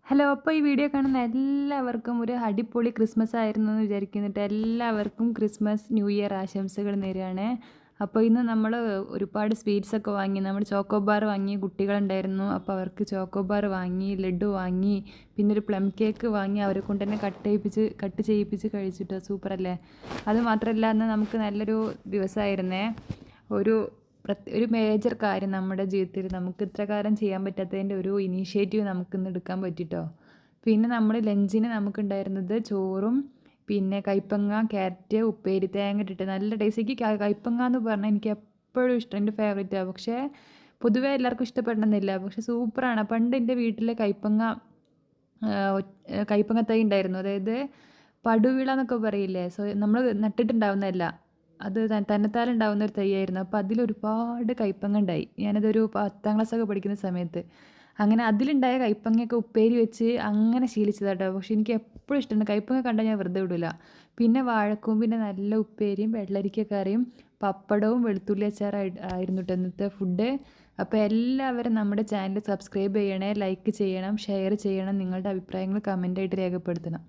Hello. അപ്പോൾ ഈ video കാണുന്ന എല്ലാവർക്കും ഒരു അടിപൊളി ക്രിസ്മസ് ആയിരുന്നു എന്ന് വിചാരിക്കുന്നിട്ട് എല്ലാവർക്കും ക്രിസ്മസ് ന്യൂ ഇയർ ആശംസകൾ നേരുകയാണ്. അപ്പോൾ ഇന്ന് നമ്മൾ ഒരുപാട് സ്വീറ്റ്സൊക്കെ വാങ്ങി. നമ്മൾ ചോക്കോബാർ വാങ്ങി, കുട്ടികളുണ്ടായിരുന്നു. അപ്പോൾ അവർക്ക് ചോക്കോബാർ വാങ്ങി, ലഡു വാങ്ങി, പിന്നെ ഒരു പ്ലം കേക്ക് വാങ്ങി. അവരെ കൊണ്ട് തന്നെ കട്ട് ചെയ്യിപ്പിച്ച് കഴിച്ചിട്ടോ. സൂപ്പറല്ലേ? അത് മാത്രമല്ല, അന്ന് നമുക്ക് നല്ലൊരു ദിവസമായിരുന്നേ. ഒരു ഒരു മേജർ കാര്യം നമ്മുടെ ജീവിതത്തിൽ നമുക്ക് ഇത്ര കാലം ചെയ്യാൻ പറ്റാത്തതിൻ്റെ ഒരു ഇനീഷ്യേറ്റീവ് നമുക്കിന്ന് എടുക്കാൻ പറ്റിട്ടോ. പിന്നെ നമ്മൾ ലഞ്ചിന് നമുക്കുണ്ടായിരുന്നത് ചോറും പിന്നെ കൈപ്പങ്ങ, ക്യാരറ്റ്, ഉപ്പേരി, തേങ്ങ ഇട്ടിട്ട് നല്ല ടേസ്റ്റ്. എനിക്ക് കൈപ്പങ്ങ എന്ന് പറഞ്ഞാൽ എനിക്ക് എപ്പോഴും ഇഷ്ടം, എൻ്റെ ഫേവറേറ്റാണ്. പക്ഷേ പൊതുവേ എല്ലാവർക്കും ഇഷ്ടപ്പെടണമെന്നില്ല. പക്ഷേ സൂപ്പറാണ്. പണ്ട് എൻ്റെ വീട്ടിലെ കൈപ്പങ്ങ തൈ ഉണ്ടായിരുന്നു. അതായത് പടുവിള എന്നൊക്കെ പറയില്ലേ. നമ്മൾ നട്ടിട്ടുണ്ടാവുന്നതല്ല, അത് തന്നെത്താലുണ്ടാവുന്ന ഒരു തൈയായിരുന്നു. അപ്പോൾ അതിലൊരുപാട് കൈപ്പങ്ങ ഉണ്ടായി. ഞാനതൊരു 10ാം ക്ലാസ്സൊക്കെ പഠിക്കുന്ന സമയത്ത്. അങ്ങനെ അതിലുണ്ടായ കൈപ്പങ്ങയൊക്കെ ഉപ്പേരി വെച്ച് അങ്ങനെ ശീലിച്ചതാട്ടോ. പക്ഷെ എനിക്ക് എപ്പോഴും ഇഷ്ടമാണ് കൈപ്പങ്ങ കണ്ടാൽ ഞാൻ വെറുതെ വിടില്ല. പിന്നെ വാഴക്കൂമ്പിൻ്റെ നല്ല ഉപ്പേരിയും വെള്ളരിക്ക കറിയും പപ്പടവും വെളുത്തുള്ളി ആയിരുന്നു കേട്ടോ ഇന്നത്തെ ഫുഡ്. അപ്പോൾ എല്ലാവരും നമ്മുടെ ചാനൽ സബ്സ്ക്രൈബ് ചെയ്യണേ, ലൈക്ക് ചെയ്യണം, ഷെയർ ചെയ്യണം, നിങ്ങളുടെ അഭിപ്രായങ്ങൾ കമൻ്റായിട്ട് രേഖപ്പെടുത്തണം.